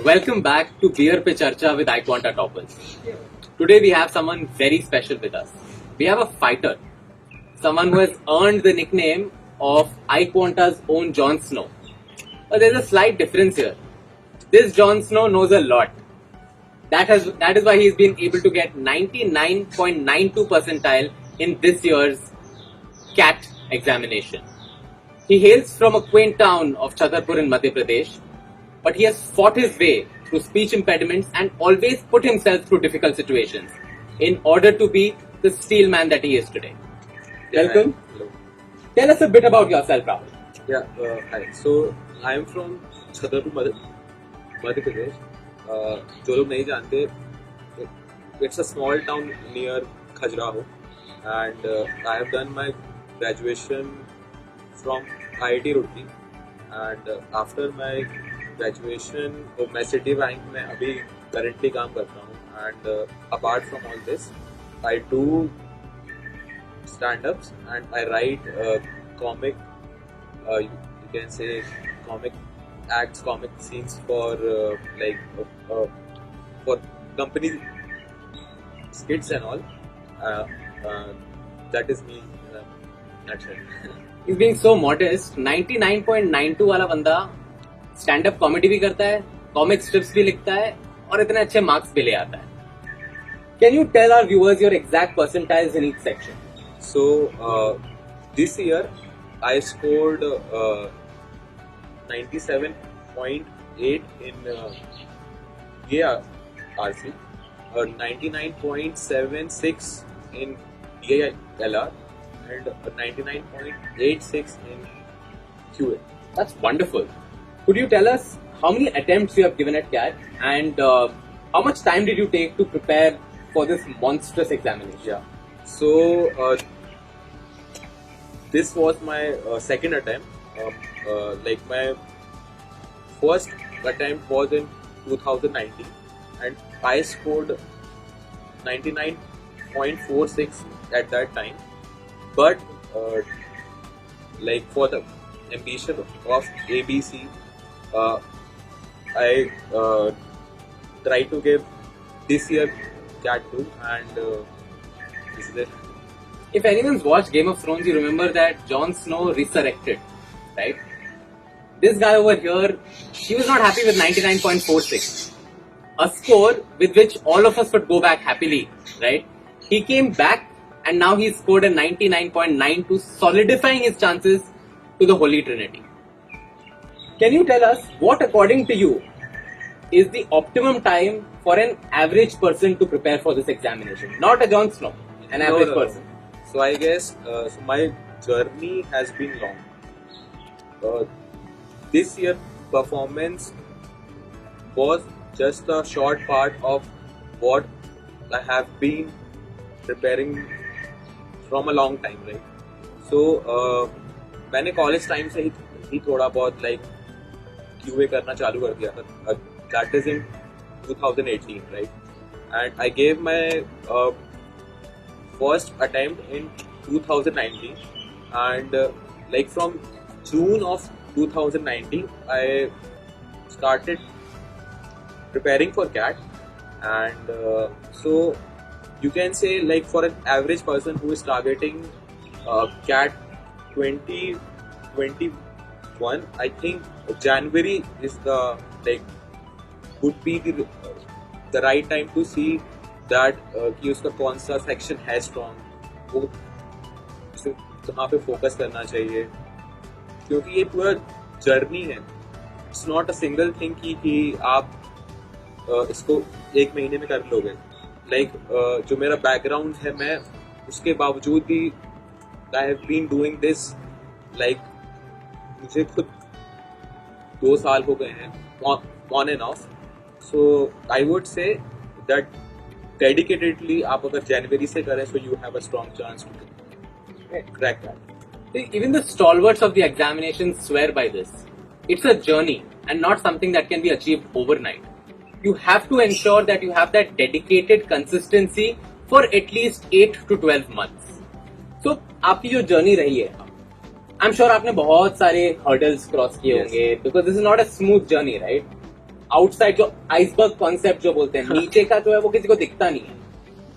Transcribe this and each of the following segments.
Welcome back to Beer Pe Charcha with iQuanta Toppers. Today we have someone very special with us. We have a fighter, someone who has earned the nickname of iQuanta's own Jon Snow. But there's a slight difference here. This Jon Snow knows a lot. That is why he's been able to get 99.92 percentile in this year's CAT examination. He hails from a quaint town of Chhatarpur in Madhya Pradesh, but he has fought his way through speech impediments and always put himself through difficult situations in order to be the steel man that he is today. Welcome. Hello. Tell us a bit about yourself, Rahul. Yeah, hi. So I am from Chhatarpur, Madhya Pradesh. जो लोग नहीं जानते, it's a small town near Khajuraho, and I have done my graduation from IIT Roorkee, and after my graduation मैं City Bank में अभी currently काम करता हूँ, and apart from all this, I do stand-ups and I write comic, you can say comic acts, comic scenes for for company skits and all. That is me in a nutshell. He's being so modest. 99.92 वाला बंदा stand up comedy भी करता है, comic strips भी लिखता है और इतने अच्छे मार्क्स भी ले आता है. Can you tell our viewers your exact percentiles in each section? So this year I scored 97.8 in DARC, 99.76 in DILR, and 99.86 in QA. That's wonderful. Could you tell us how many attempts you have given at CAT and how much time did you take to prepare for this monstrous examination? Yeah. So this was my second attempt. Like my first attempt was in 2019, and I scored 99.46 at that time. But like for the ambition of ABC, I tried to give this year CAT 2, and this is it. If anyone's watched Game of Thrones, you remember that Jon Snow resurrected, right? This guy over here, he was not happy with 99.46. A score with which all of us would go back happily, right? He came back and now he's scored a 99.92, solidifying his chances to the Holy Trinity. Can you tell us what, according to you, is the optimum time for an average person to prepare for this examination? Not a Jon Snow, an average person. So I guess so my journey has been long. This year performance was just a short part of what I have been preparing from a long time, right? So मैंने college time से ही थोड़ा बहुत like QA करना चालू कर दिया था. That is in 2018, right? And I gave my first attempt in 2019, and like from June of 2019 I started preparing for CAT, and so you can say like for an average person who is targeting CAT 2021, I think January is the like would be the right time to see that कि उसका कौन सा section है strong, वो कहाँ पे focus करना चाहिए, क्योंकि ये पूरा जर्नी है. It's not a single thing कि आप इसको एक महीने में कर लोगे. लाइक जो मेरा बैकग्राउंड है, मैं उसके बावजूद भी I have been doing this, like मुझे खुद 2 साल हो गए हैं on and off. So I would say that dedicatedly आप अगर जनवरी से करें, so you have a strong chance to crack that. Even the stalwarts of the examination swear by this. It's a journey and not something that can be achieved overnight. You have to ensure that you have that dedicated consistency for at least 8 to 12 months. So आपकी जो journey रही है, I'm sure आपने बहुत सारे hurdles cross किए होंगे, because this is not a smooth journey, right? Outside जो आइसबर्ग कॉन्सेप्ट जो बोलते हैं, नीचे का जो है वो किसी को दिखता नहीं है.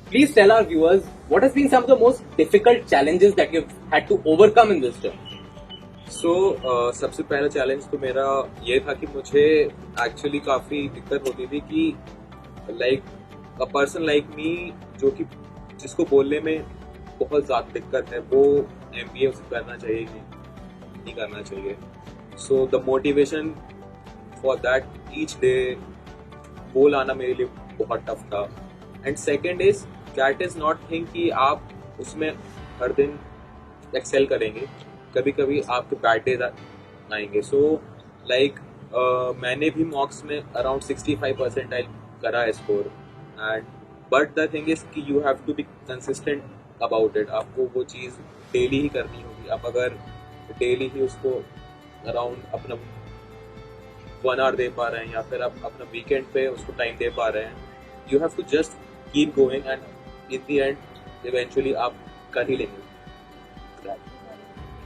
Please tell our viewers what has been some of the most difficult challenges that you've had to overcome in this journey. सो सबसे पहला चैलेंज तो मेरा ये था कि मुझे एक्चुअली काफ़ी दिक्कत होती थी कि like a person like me जो कि जिसको बोलने में बहुत ज़्यादा दिक्कत है, वो MBA उसे करना चाहिए कि नहीं करना चाहिए. So the motivation for that each day वो लाना मेरे लिए बहुत टफ था. And second is that is not think कि आप उसमें हर दिन एक्सेल करेंगे, कभी कभी आपके बैड डेज आएंगे. सो लाइक मैंने भी मॉक्स में अराउंड 65% करा है score. And but the thing is कि you have to be consistent about it. आपको वो चीज़ डेली ही करनी होगी. आप अगर डेली ही उसको अराउंड अपना 1 आवर दे पा रहे हैं या फिर आप अपना वीकेंड पे उसको टाइम दे पा रहे हैं, you have to just keep going and in the end eventually आप कर ही लेंगे.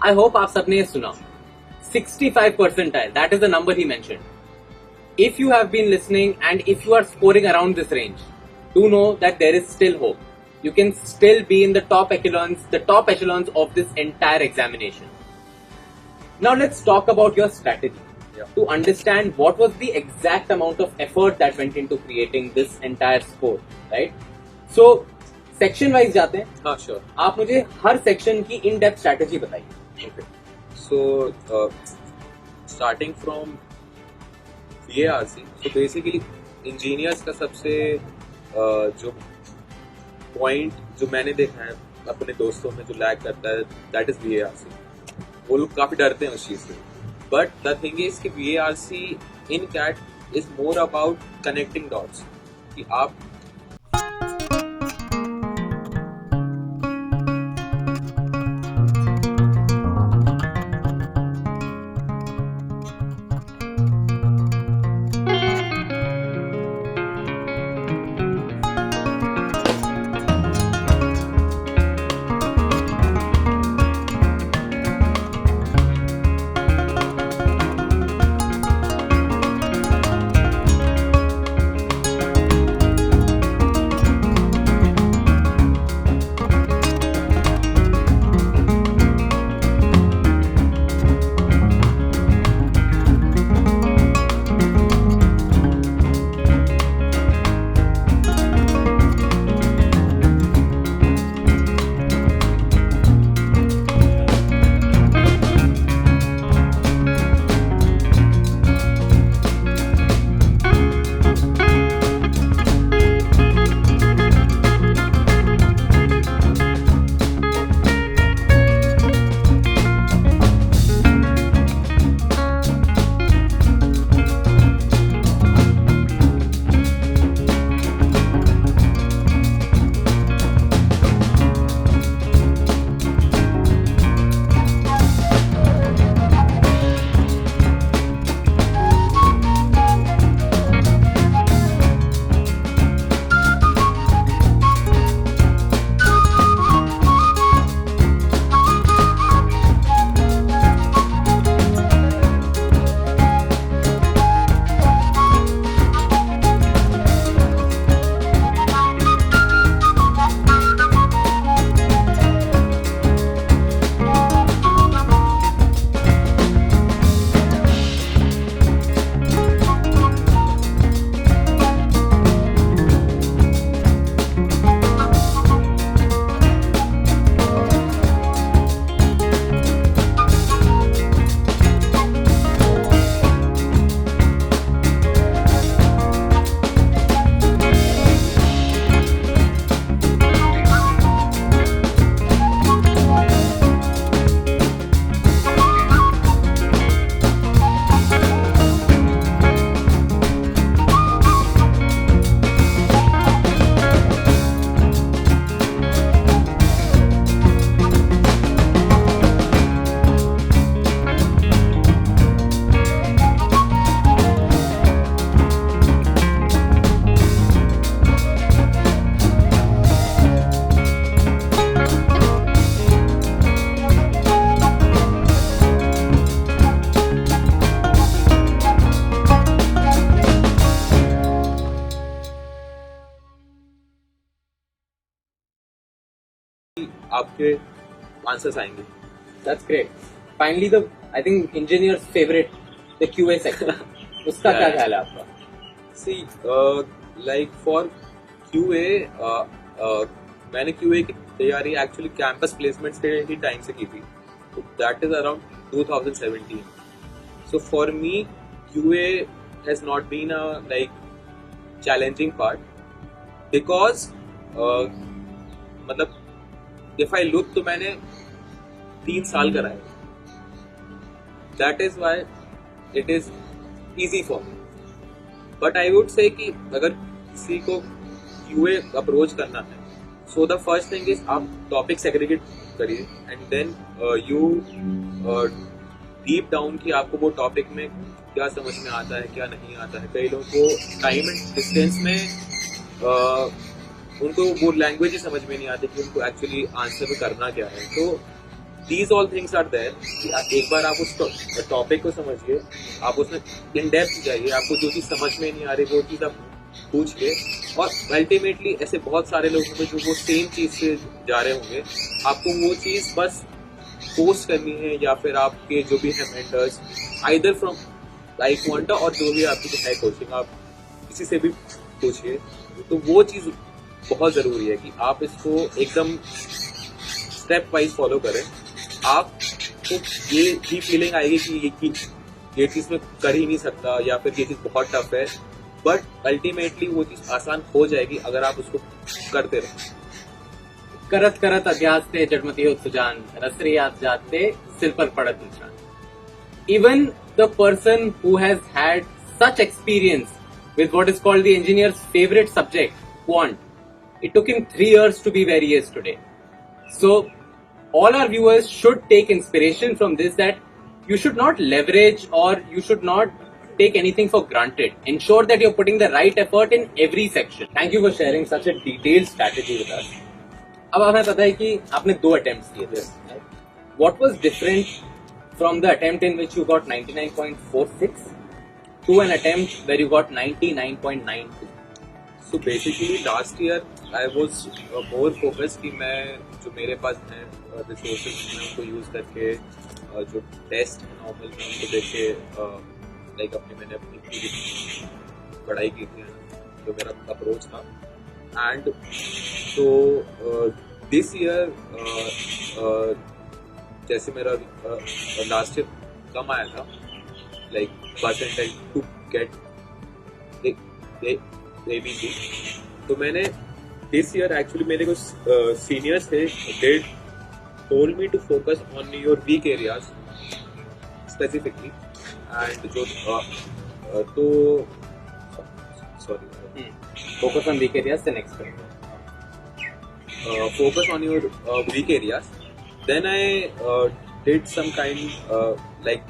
I hope आप सबने ये सुना. 65 percentile, that is the number he mentioned. If you have been listening and if you are scoring around this range, do know that there is still hope. You can still be in the top echelons of this entire examination. Now let's talk about your strategy. Yeah. To understand what was the exact amount of effort that went into creating this entire score, right? So, section wise जाते हैं. हाँ, sure. आप मुझे हर section की in depth strategy बताइए. Okay. So, starting from VARC, so basically engineers का सबसे जो पॉइंट जो मैंने देखा है अपने दोस्तों में जो लैग करता है, दैट इज VARC. वो लोग काफी डरते हैं उस चीज से. बट द थिंग इज कि VARC in CAT is more about connecting dots. कि आप आपके आंसर्स आएंगे. That's great. Finally, I think engineer's favorite, the QA section. उसका क्या ख्याल है आपका? See, like for QA, मैंने QA की तैयारी एक्चुअली कैंपस प्लेसमेंट से ही टाइम से की थी. That is around 2017. So for me, QA has not been a like challenging part because मतलब if I look तो मैंने 3 साल करा है. That is why it is easy for me. But I would say कि अगर किसी को QA अप्रोच करना है, so the first thing is आप टॉपिक सेग्रीगेट करिए and then you deep down कि आपको वो टॉपिक में क्या समझ में आता है क्या नहीं आता है. कई लोगों को टाइम एंड डिस्टेंस में उनको वो लैंग्वेज ही समझ में नहीं आती कि उनको एक्चुअली आंसर करना क्या है. तो these all things are there. एक बार आप उस टॉपिक को समझिए, आप उसमें इन डेप्थ जाइए, आपको जो चीज़ समझ में नहीं आ रही वो चीज़ आप पूछिए. और अल्टीमेटली ऐसे बहुत सारे लोग होंगे जो वो सेम चीज़ से जा रहे होंगे. आपको वो चीज़ बस पोस्ट करनी है या फिर आपके जो भी है मेंटर्स आइदर फ्रॉम iQuanta और जो भी आपकी है कोचिंग, आप किसी से भी पूछिए. तो वो चीज़ बहुत ज़रूरी है कि आप इसको एकदम स्टेप वाइज फॉलो करें. आपको ये भी फीलिंग आएगी कि ये चीज़ मैं कर ही नहीं सकता या फिर ये चीज़ बहुत टफ है, बट अल्टीमेटली वो चीज़ आसान हो जाएगी अगर आप उसको करते रहें. करत करत अध्यास्ते जडमती हो सुजान, रसरियात जाते सिर पर पड़त निशान. Even the person who has had such experience with what is called the engineer's favorite subject, quant, it took him 3 years to be where he is today. So, all our viewers should take inspiration from this, that you should not leverage or you should not take anything for granted. Ensure that you're putting the right effort in every section. Thank you for sharing such a detailed strategy with us. अब हमें पता है कि आपने 2 attempts किए थे. What was different from the attempt in which you got 99.46 to an attempt where you got 99.92? So basically last year I was more focused कि मैं जो मेरे पास है रिसोर्सेज मैं उनको यूज़ करके जो टेस्ट नॉर्मल में उनको देख के लाइक मैंने अपनी पूरी पढ़ाई की थी, जो मेरा अप्रोच था. एंड तो दिस ईयर जैसे मेरा लास्ट ईयर कम आया था like percentage to get ABC. तो मैंने दिस ईयर एक्चुअली मेरे कुछ सीनियर्स थे, they told me to focus on your weak areas specifically. And जो तो sorry Focus on weak areas, then expect. Focus on your weak areas. Then I did some kind like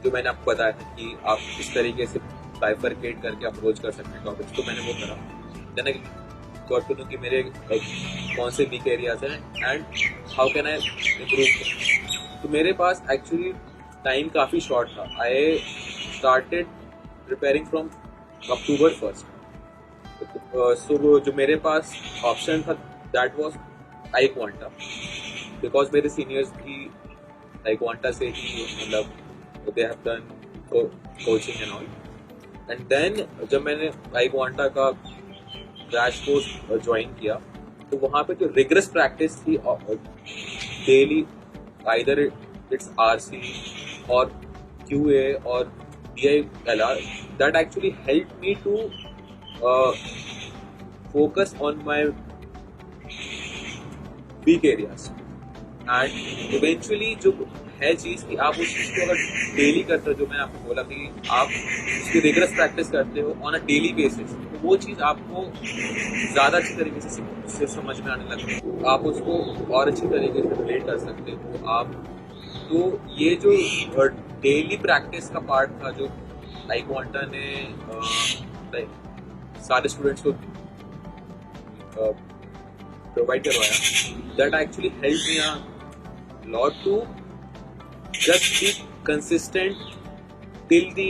जो मैंने आपको बताया था कि आप इस तरीके से बाइफरकेट करके अप्रोच कर सकते हैं टॉपिक्स. तो मैंने वो करा. Then I got to know कि मेरे कौन से वीक एरियाज हैं and how can I improve. तो मेरे पास एक्चुअली टाइम काफ़ी शॉर्ट था. I started preparing from October 1st. So जो मेरे पास ऑप्शन था दैट वाज iQuanta, बिकॉज मेरे सीनियर्स भी iQuanta से ही मतलब they have done coaching and all. And then जब मैंने iQuanta का क्रैश कोर्स ज्वाइन किया तो वहाँ पे जो रिगरस प्रैक्टिस थी डेली, आइदर इट्स RC और QA और DILR, that actually helped me to focus on my weak areas. And eventually जो है चीज़ कि आप उस चीज़ को अगर डेली करते हो, जो मैंने आपको बोला कि आप उसकी रिगरस प्रैक्टिस करते हो ऑन अ डेली बेसिस, तो वो चीज़ आपको ज़्यादा अच्छी तरीके से समझ में आने लगती है. आप उसको और अच्छी तरीके से रिलेट कर सकते हो आप. तो ये जो डेली प्रैक्टिस का पार्ट था जो iQuanta ने सारे स्टूडेंट्स को प्रोवाइड करवाया, that actually help me a lot to just be consistent till the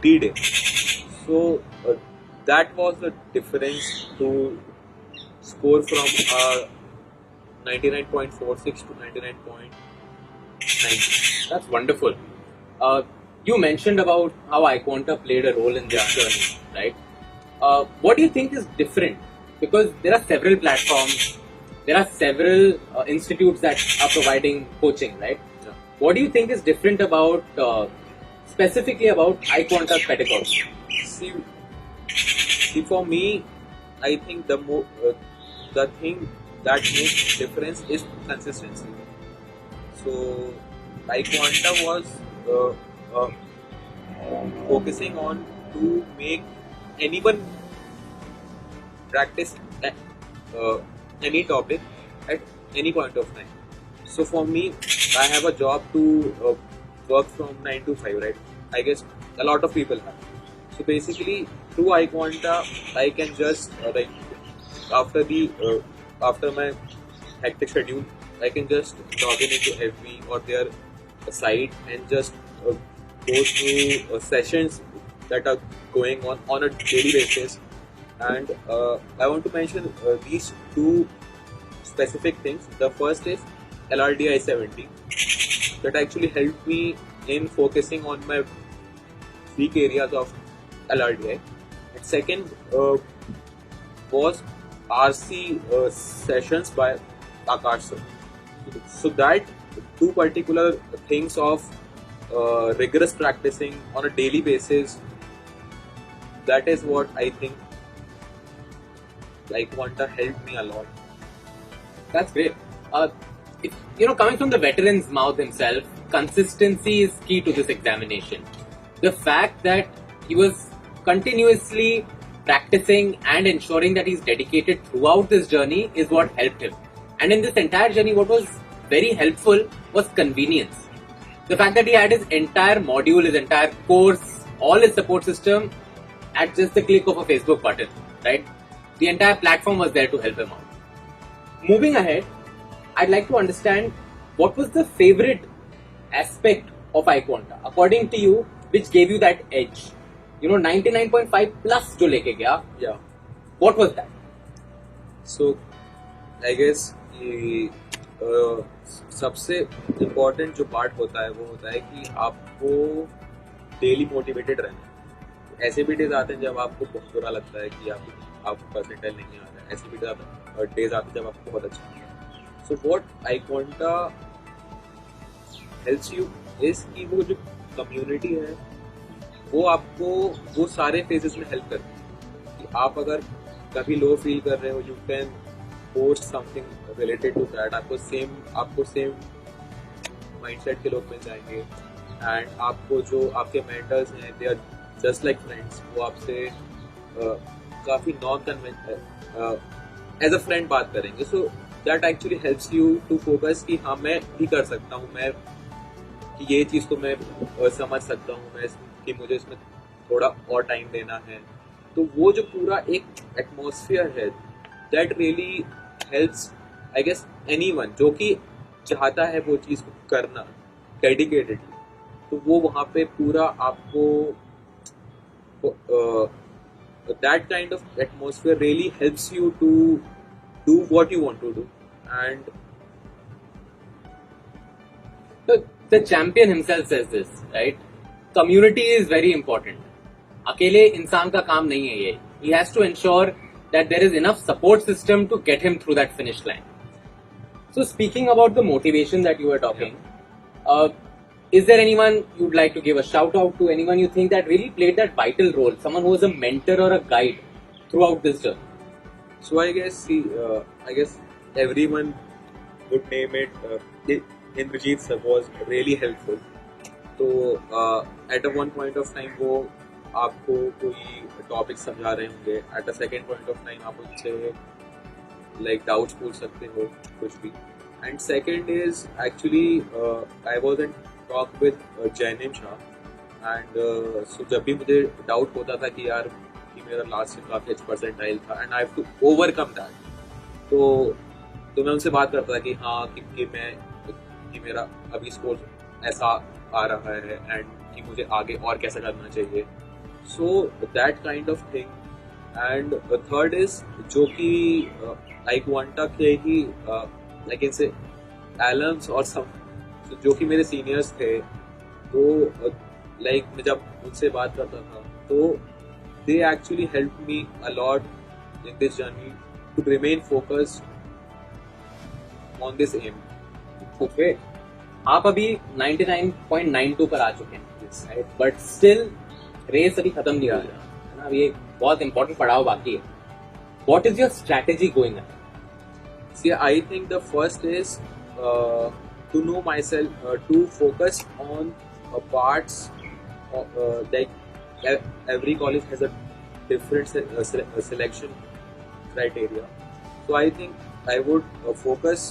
D-Day. So that was the difference to score from a 99.46 to 99.90. That's wonderful. You mentioned about how iQuanta played a role in this journey, right? What do you think is different? Because there are several platforms, there are several institutes that are providing coaching, right? Yeah. What do you think is different about, specifically about iQuanta's pedagogy? See, for me, I think the thing that makes difference is consistency. So, iQuanta was uh, uh, focusing on to make anyone practice any topic at any point of time. So for me, I have a job to work from 9 to 5, right? I guess a lot of people have. So basically, through iQuanta, I can just after the after my hectic schedule, I can just log in into FB or their site and just go through sessions that are going on a daily basis. And I want to mention these two specific things. The first is LRDI 70 that actually helped me in focusing on my weak areas of LRDI. And second was RC sessions by Akash sir. So that two particular things of rigorous practicing on a daily basis, that is what I think iQuanta helped me a lot. That's great. If, coming from the veteran's mouth himself, consistency is key to this examination. The fact that he was continuously practicing and ensuring that he's dedicated throughout this journey is what helped him. And in this entire journey, what was very helpful was convenience. The fact that he had his entire module, his entire course, all his support system at just the click of a Facebook button, right? The entire platform was there to help him out. Moving ahead, I'd like to understand what was the favorite aspect of iQuanta, according to you, which gave you that edge. 99.5 plus जो लेके गया. Yeah. What was that? So, I guess सबसे important जो part होता है वो होता है कि आपको डेली मोटिवेटेड रहना है. ऐसे भी डेज आते हैं जब आपको बहुत बुरा लगता है कि आपको परसेंटाइल नहीं आ रहा है. ऐसे भी डेज आते हैं जब आपको बहुत अच्छा लगता है. So what iQuanta helps you is कि वो जो कम्युनिटी है वो आपको वो सारे फेजेस में हेल्प करती है. कि आप अगर कभी लो फील कर रहे हो, you can post something related to that. आपको सेम माइंडसेट के लोग मिल जाएंगे. एंड आपको जो आपके मेंटर्स हैं, they are just like friends. वो आपसे काफी non conventional as a friend बात करेंगे. So that actually helps you to focus कि हाँ मैं भी कर सकता हूँ, मैं कि ये चीज़ तो मैं समझ सकता हूँ मैं कि मुझे इसमें थोड़ा और टाइम देना है. तो वो जो पूरा एक एटमॉस्फेयर है, that really helps I guess anyone जो कि चाहता है वो चीज़ को करना डेडिकेटेडली. तो वो वहाँ पे पूरा आपको that kind of atmosphere really helps you to do what you want to do. And The champion himself says this, right? Community is very important. अकेले इंसान का काम नहीं है ये. He has to ensure that there is enough support system to get him through that finish line. So speaking about the motivation that you were talking, is there anyone you'd like to give a shout out to? Anyone you think that really played that vital role? Someone who was a mentor or a guide throughout this journey? So I guess everyone would name it. Indrajit sir was really helpful. तो at a one point of time वो आपको कोई topic समझा रहे होंगे. At a second point of time आप उनसे like doubts पूछ सकते हो कुछ भी. And second is actually I was in talk with Jainim Shah. And so जब भी मुझे डाउट होता था कि यार कि मेरा लास्ट में काफ़ी अच्छा परसेंटाइल था and I have to overcome that. तो मैं उनसे बात करता था कि हाँ कि मेरा अभी स्कोर ऐसा आ रहा है एंड कि मुझे आगे और कैसा करना चाहिए. So that kind of thing. And third is जो कि iQuanta के ही लाइक इनसे एलम्स और सब जो कि मेरे सीनियर्स थे, तो लाइक मैं जब उनसे बात करता था तो they actually help me a lot in this journey to remain focused on this aim. Okay, आप अभी 99.92 पर आ चुके हैं, बट स्टिल रेस अभी खत्म नहीं हुआ है ना, अभी एक बहुत इंपॉर्टेंट पड़ाव बाकी है. What is your strategy going ahead? See, I think the first is to know myself, to focus on parts like every college has a different selection criteria. So I think I would focus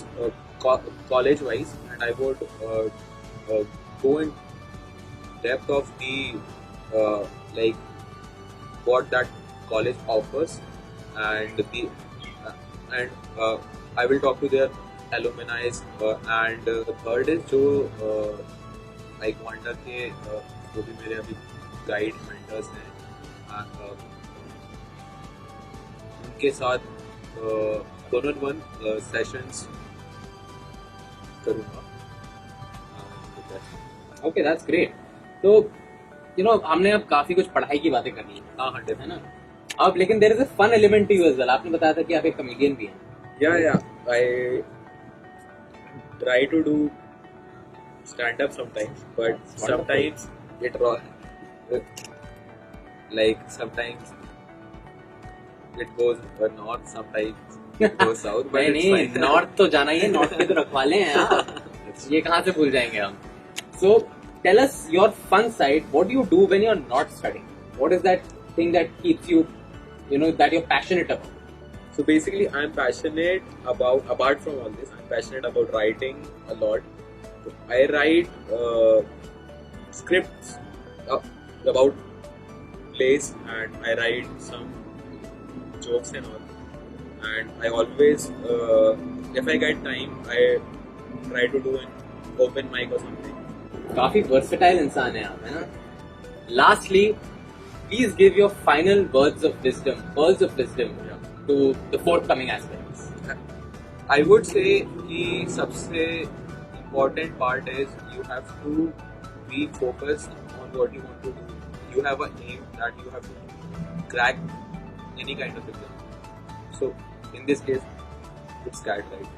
college wise, and I would go in depth of the like what that college offers, and I will talk to their alumni, and the third is जो iQuanta के जो भी मेरे अभी guide mentors हैं, उनके साथ one-on-one sessions करूँगा. Okay, that's great. तो हमने अब काफी कुछ पढ़ाई की बातें करनी है. हाँ, है ना. अब लेकिन there is a fun element to you as well. आपने बताया था कि आप एक कॉमेडियन भी हैं. Yeah, I try to do stand-up sometimes, but That's wonderful. sometimes it like sometimes it goes north, sometimes it goes south, but it's नहीं, fine. North तो जाना ही है. नॉर्थ पे तो रखवाले हैं आप. ये कहाँ से भूल जाएंगे हम. So tell us your fun side. What do you do when you are not studying? What is that thing that keeps you that you're passionate about? So basically, I'm passionate about, apart from all this, I'm passionate about writing a lot. I write scripts about plays, and I write some jokes and all. And I always, if I get time, I try to do an open mic or something. काफी versatile इंसान है आप, है ना. Lastly, please give your final words of wisdom to the forthcoming aspirants. I would say कि सबसे important part is you have to be focused on what you want to do. You have an aim that you have to crack any kind of exam. So in this case, it's CAT, right?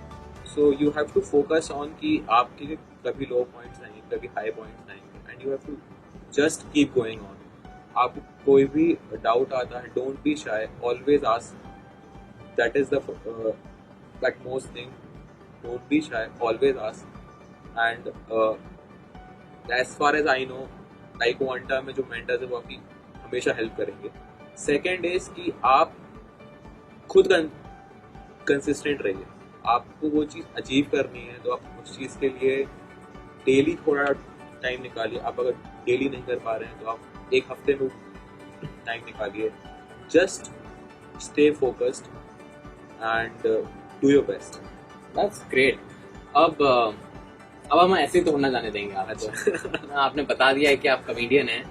So you have to focus on कि आपके कभी low points आएंगे, कभी high points आएंगे, and you have to just keep going on. आपको कोई भी doubt आता है, don't be shy. Always ask. That is the most thing. Don't be shy. Always ask. And as far as I know, iQuanta में जो mentors हैं वो आपकी हमेशा help करेंगे. Second is कि आप खुद consistent रहिए. आपको वो चीज़ achieve करनी है तो आप उस चीज़ के लिए daily थोड़ा time निकालिए. आप अगर daily नहीं कर पा रहे हैं तो आप एक हफ्ते में time निकालिए. Just stay focused and do your best. That's great. अब हम ऐसे तो होना जाने देंगे आपको. आपने बता दिया है कि आप कॉमेडियन हैं.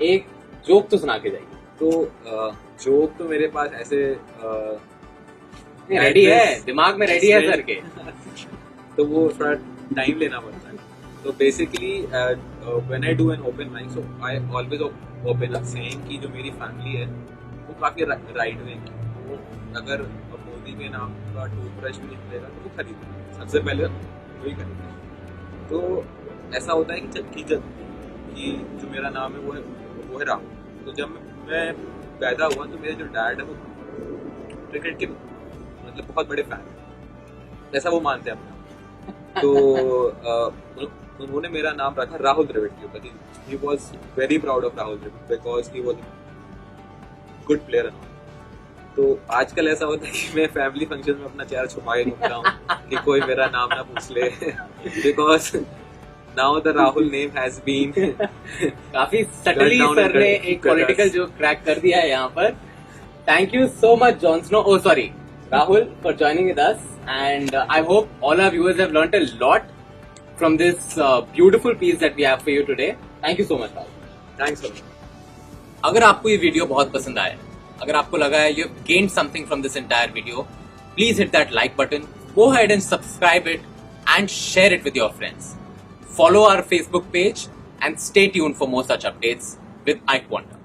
एक जोक तो सुना के जाइए. तो जोक तो मेरे पास ऐसे रेडी है, दिमाग में रेडी है सर के. तो वो थोड़ा टाइम लेना पड़ता है. तो basically when I do an open mic, so I always open up saying कि जो मेरी फैमिली है वो काफी राइट विंग है. अगर मोदी के नाम का टूथब्रश भी निकलेगा तो वो खरीदेंगे. सबसे पहले वही खरीदेंगे. तो ऐसा होता है कि जो मेरा नाम है वो है राहुल. तो जब मैं पैदा हुआ तो मेरे जो डैड है वो क्रिकेट के मतलब बहुत बड़े फैन है, ऐसा वो मानते हैं अपना. तो उन्होंने मेरा नाम रखा राहुल द्रविड़ के ऊपर. He was very proud of Rahul Dravid because he was good player. तो आजकल ऐसा होता है कि मैं फैमिली फंक्शन में अपना चेहरा छुपा के घूमता हूँ कि कोई मेरा नाम ना पूछ ले. Because now the Rahul name has been. काफी सटली सर ने एक पॉलिटिकल जो क्रैक कर दिया है यहाँ पर. Thank you so much Jon Snow, oh sorry, Rahul, for joining with us, and I hope all our viewers have learnt a lot from this beautiful piece that we have for you today. Thank you so much, Rahul. Thanks so much. अगर आपको ये video बहुत पसंद आया, अगर आपको लगा है you have gained something from this entire video, please hit that like button, go ahead and subscribe it and share it with your friends. Follow our Facebook page and stay tuned for more such updates with iQuanta.